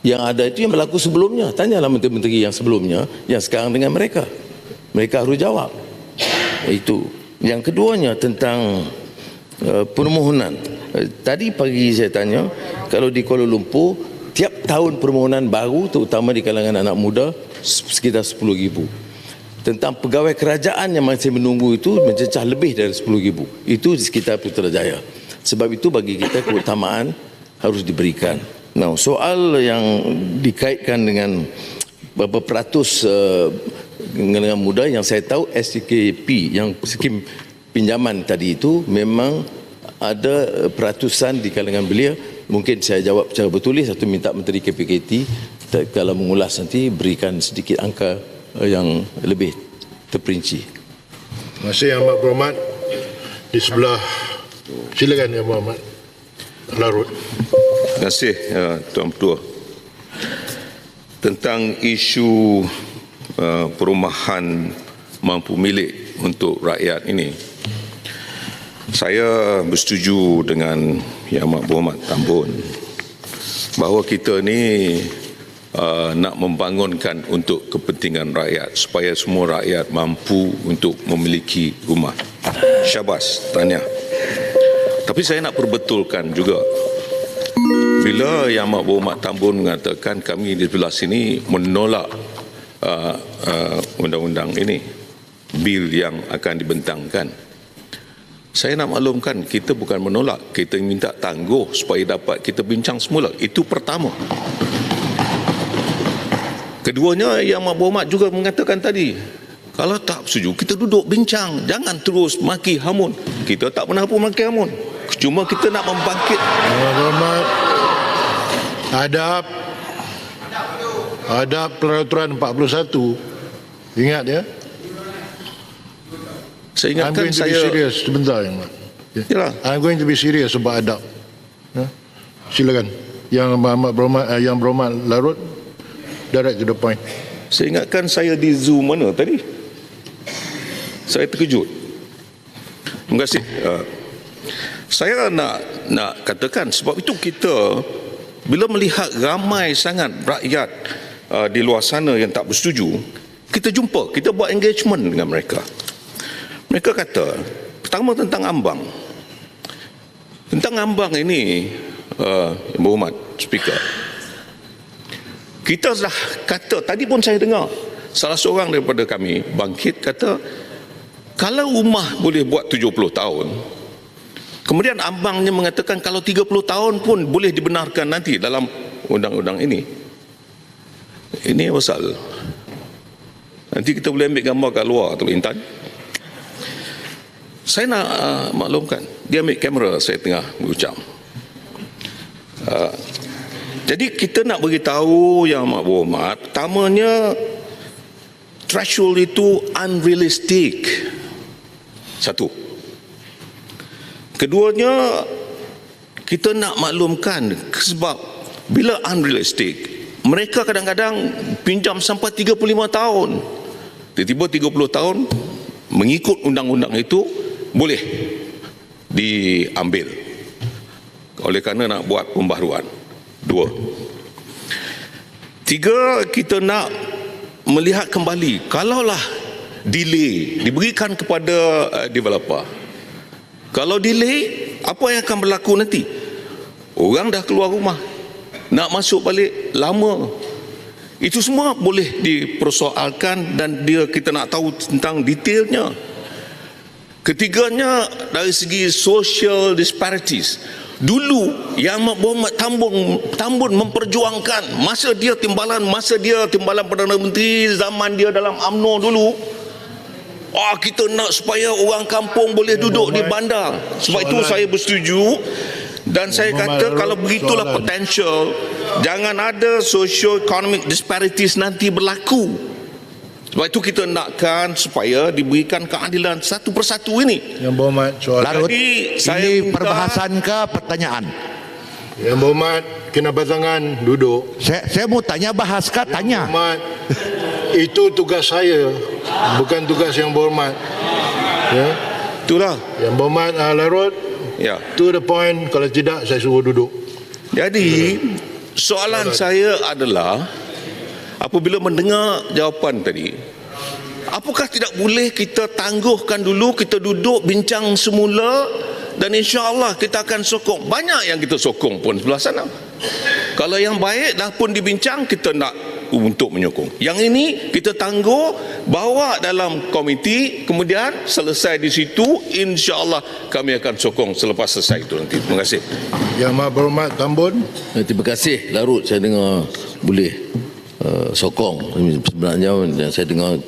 Yang ada itu yang berlaku sebelumnya. Tanyalah menteri-menteri yang sebelumnya, yang sekarang dengan mereka. Mereka harus jawab. Itu. Yang keduanya tentang permohonan. Tadi pagi saya tanya, kalau di Kuala Lumpur, tiap tahun permohonan baru, terutama di kalangan anak muda, sekitar 10,000. Tentang pegawai kerajaan yang masih menunggu itu mencecah lebih dari 10,000. Itu di sekitar Putrajaya. Sebab itu bagi kita keutamaan harus diberikan. Nah, soal yang dikaitkan dengan berapa peratus dengan muda, yang saya tahu SKP, yang skim pinjaman tadi itu memang ada peratusan di kalangan belia. Mungkin saya jawab secara bertulis atau minta Menteri KPKT kalau mengulas nanti berikan sedikit angka yang lebih terperinci. Terima kasih Yang Berhormat. Di sebelah, silakan Yang Berhormat Larut. Terima kasih Tuan Ketua. Tentang isu perumahan mampu milik untuk rakyat ini, saya bersetuju dengan Yang Amat Berhormat Tambun bahawa kita ni nak membangunkan untuk kepentingan rakyat supaya semua rakyat mampu untuk memiliki rumah. Syabas, tahniah. Tapi saya nak perbetulkan juga, bila Yang Amat Berhormat Tambun mengatakan kami di sebelah sini menolak undang-undang ini, bil yang akan dibentangkan, saya nak maklumkan kita bukan menolak, kita minta tangguh supaya dapat kita bincang semula. Itu pertama. Keduanya, Yang Amat Berhormat juga mengatakan tadi, kalau tak setuju kita duduk bincang, jangan terus maki hamun. Kita tak pernah pun maki hamun, cuma kita nak membangkit. Yang Berhormat, adab peraturan 41. Ingat ya. Saya I'm ingatkan going to be serious sebentar Yang Berhormat. Yalah. I'm going to be serious about adab. Ya. Silakan Yang Amat Berhormat, Yang Berhormat Larut, direct to the point. Saya ingatkan saya di Zoom mana tadi. Saya terkejut. Terima kasih. Saya nak katakan, sebab itu kita bila melihat ramai sangat rakyat di luar sana yang tak bersetuju, kita jumpa, kita buat engagement dengan mereka. Mereka kata, pertama tentang ambang. Tentang ambang ini, Yang Berhormat Speaker, kita dah kata, tadi pun saya dengar salah seorang daripada kami bangkit kata, kalau rumah boleh buat 70 tahun, kemudian ambangnya mengatakan kalau 30 tahun pun boleh dibenarkan nanti dalam undang-undang ini. Ini pasal. Nanti kita boleh ambil gambar kat luar tu, Intan. Saya nak maklumkan, dia ambil kamera saya tengah berucap. Jadi kita nak beritahu Yang Amat Berhormat, pertamanya threshold itu unrealistic. Satu. Keduanya, kita nak maklumkan sebab bila unrealistic, mereka kadang-kadang pinjam sampai 35 tahun. Tiba-tiba 30 tahun mengikut undang-undang itu boleh diambil. Oleh kerana nak buat pembaharuan. 2. 3, kita nak melihat kembali, kalaulah delay diberikan kepada developer, kalau delay, apa yang akan berlaku nanti? Orang dah keluar rumah, nak masuk balik lama. Itu semua boleh dipersoalkan dan kita nak tahu tentang detailnya. Ketiganya, dari segi social disparities. Dulu Yang Amat Berhormat Tambun memperjuangkan masa dia timbalan Perdana Menteri, zaman dia dalam UMNO dulu. Kita nak supaya orang kampung boleh duduk di bandar. Sebab itu saya bersetuju. Dan saya kata kalau begitulah potential, jangan ada socio-economic disparities nanti berlaku. Sebab itu kita nakkan supaya diberikan keadilan satu persatu ini. Yang Berhormat, soalan. Larut, ini minta, perbahasan ke pertanyaan? Yang Berhormat, kena pasangan duduk. Saya mau tanya, bahas ke tanya? Yang Berhormat, itu tugas saya, bukan tugas Yang Berhormat. Ya. itulah. Yang Berhormat Larut, Ya. to the point. Kalau tidak, saya suruh duduk. Jadi Soalan saya adalah, apabila mendengar jawapan tadi, apakah tidak boleh kita tangguhkan dulu, kita duduk bincang semula, dan insya-Allah kita akan sokong. Banyak yang kita sokong pun sebelah sana. Kalau yang baik dah pun dibincang, kita nak untuk menyokong. Yang ini kita tangguh, bawa dalam komiti, kemudian selesai di situ, insya-Allah kami akan sokong selepas selesai itu nanti. Terima kasih. Yang Maha Berhormat Tambun. Terima kasih Larut, saya dengar boleh sokong. Sebenarnya yang saya dengar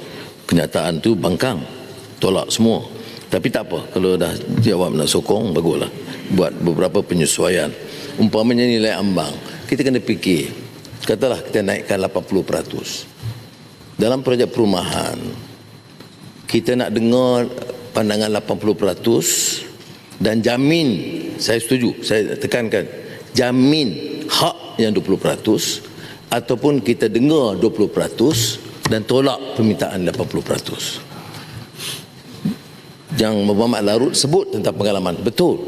kenyataan tu bangkang, tolak semua. Tapi tak apa, kalau dah jawab nak sokong, baguslah. Buat beberapa penyesuaian. Umpamanya nilai ambang, kita kena fikir, katalah kita naikkan 80%. Dalam projek perumahan, kita nak dengar pandangan 80% dan jamin, saya setuju, saya tekankan, jamin hak yang 20%, ataupun kita dengar 20% dan tolak permintaan 80%. Yang Muhammad Larut sebut tentang pengalaman, betul,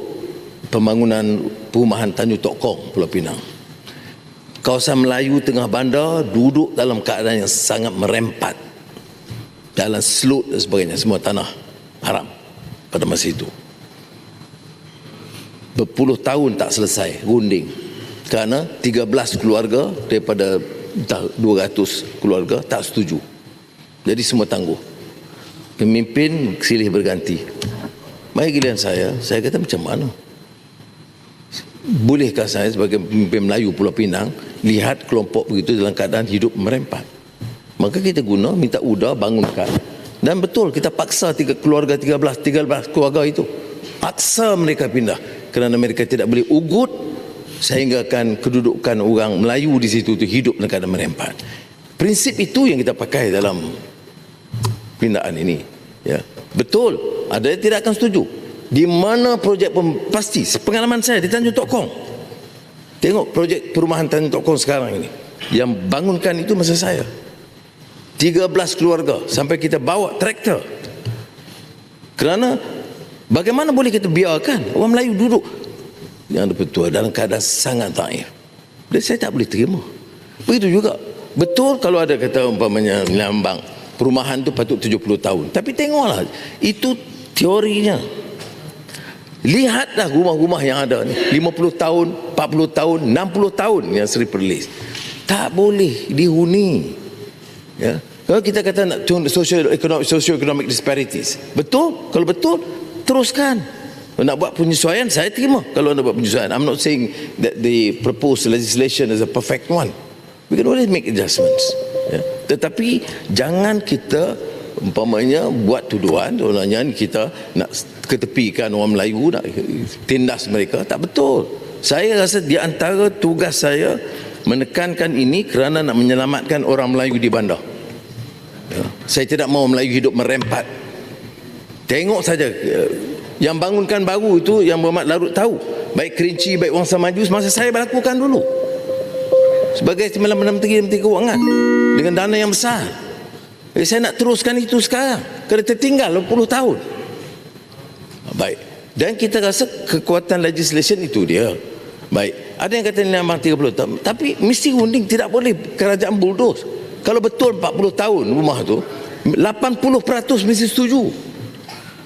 pembangunan perumahan Tanjung Tok Kong, Pulau Pinang, kawasan Melayu tengah bandar duduk dalam keadaan yang sangat merempat, jalan selut dan sebagainya, semua tanah haram pada masa itu. Berpuluh tahun tak selesai runding kerana 13 keluarga daripada 200 keluarga tak setuju. Jadi semua tangguh. Pemimpin silih berganti. Mari giliran saya kata macam mana? Bolehkah saya sebagai pemimpin Melayu Pulau Pinang lihat kelompok begitu dalam keadaan hidup merempat? Maka kita guna, minta UDA bangunkan. Dan betul, kita paksa 13 keluarga itu. Paksa mereka pindah kerana mereka tidak boleh ugut sehinggakan kedudukan orang Melayu di situ itu hidup dalam keadaan merempat. Prinsip itu yang kita pakai dalam pindaan ini. Ya, betul, ada yang tidak akan setuju. Di mana projek pasti, pengalaman saya di Tanjung Tok Kong, tengok projek perumahan Tanjung Tok Kong sekarang ini, yang bangunkan itu masa saya, 13 keluarga, sampai kita bawa traktor. Kerana bagaimana boleh kita biarkan orang Melayu duduk yang betul dalam keadaan sangat taif. Dan saya tak boleh terima. Begitu juga, betul kalau ada kata umpamanya lambang perumahan tu patut 70 tahun. Tapi tengoklah, itu teorinya. Lihatlah rumah-rumah yang ada ni, 50 tahun, 40 tahun, 60 tahun yang Seri Perlis. Tak boleh dihuni. Ya. Kalau kita kata nak socio-economic disparities, betul? Kalau betul, teruskan. Kalau nak buat penyesuaian, saya terima kalau nak buat penyesuaian. I'm not saying that the proposed legislation is a perfect one. We can always make adjustments. Ya. Tetapi jangan kita umpamanya buat tuduhan sebenarnya kita nak ketepikan orang Melayu, nak tindas mereka. Tak betul. Saya rasa di antara tugas saya menekankan ini kerana nak menyelamatkan orang Melayu di bandar. Ya. Saya tidak mahu Melayu hidup merempat. Tengok saja yang bangunkan baru itu, yang Muhammad Larut tahu, baik Kerinci, baik Wangsa Maju, masa saya berlakukan dulu sebagai Timbalan Menteri Keuangan dengan dana yang besar. Jadi saya nak teruskan itu sekarang kerana tertinggal 20 tahun. Baik. Dan kita rasa kekuatan legislation itu dia. Baik. Ada yang kata nilai ambang 30 tahun, tapi mesti runding, tidak boleh kerajaan bulldoze. Kalau betul 40 tahun rumah tu, 80% mesti setuju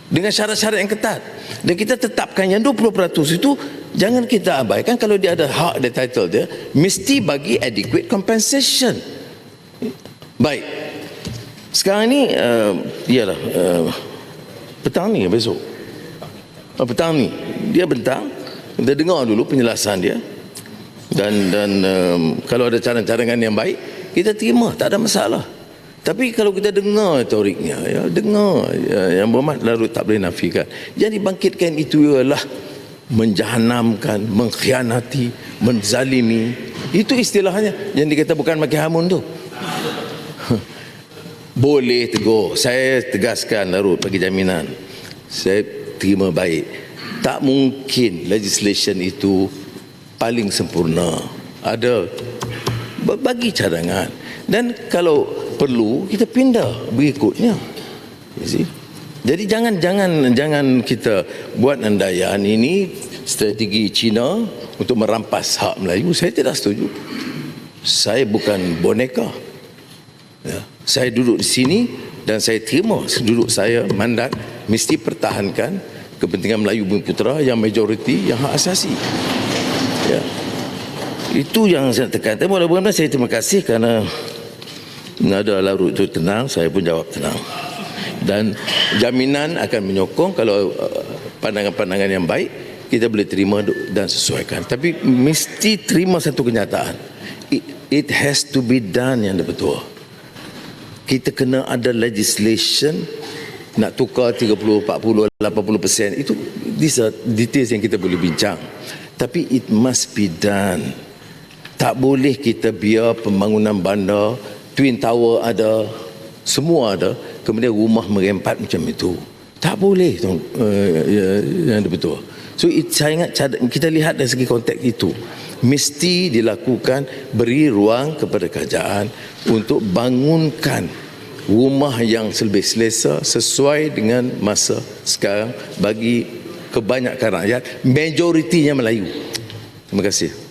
dengan syarat-syarat yang ketat. Dan kita tetapkan yang 20% itu jangan kita abaikan. Kalau dia ada hak, ada title dia, mesti bagi adequate compensation. Baik. Sekarang ni ialah petang ni besok. Petang ni dia bentang, kita dengar dulu penjelasan dia. Dan kalau ada cadangan-cadangan yang baik, kita terima, tak ada masalah. Tapi kalau kita dengar teoriknya, ya, dengar yang Muhammad Larut tak boleh nafikan. Yang dibangkitkan itu ialah menjahanamkan, mengkhianati, menzalimi. Itu istilahnya yang dikata bukan maki hamun tu. Boleh tegur. Saya tegaskan Larut bagi jaminan. Saya terima baik. Tak mungkin legislation itu paling sempurna. Ada bagi cadangan. Dan kalau perlu kita pindah berikutnya. Jadi jangan kita buat andaian ini strategi Cina untuk merampas hak Melayu. Saya tidak setuju. Saya bukan boneka. Ya. Saya duduk di sini dan saya terima duduk saya mandat mesti pertahankan kepentingan Melayu Bumi Putera yang majoriti, yang hak asasi. Ya. Itu yang saya tekan. Tapi mudah-mudahan saya terima kasih kerana nada Larut itu tenang, saya pun jawab tenang. Dan jaminan akan menyokong kalau pandangan-pandangan yang baik kita boleh terima dan sesuaikan. Tapi mesti terima satu kenyataan. It has to be done yang betul. Kita kena ada legislation nak tukar 30, 40, 80%. Itu these are details yang kita boleh bincang. Tapi it must be done. Tak boleh kita biar pembangunan bandar, Twin Tower ada, semua ada, kemudian rumah merempat macam itu. Tak boleh yang betul. So saya ingat kita lihat dari segi konteks itu mesti dilakukan, beri ruang kepada kerajaan untuk bangunkan rumah yang lebih selesa sesuai dengan masa sekarang bagi kebanyakan rakyat, majoritinya Melayu. Terima kasih.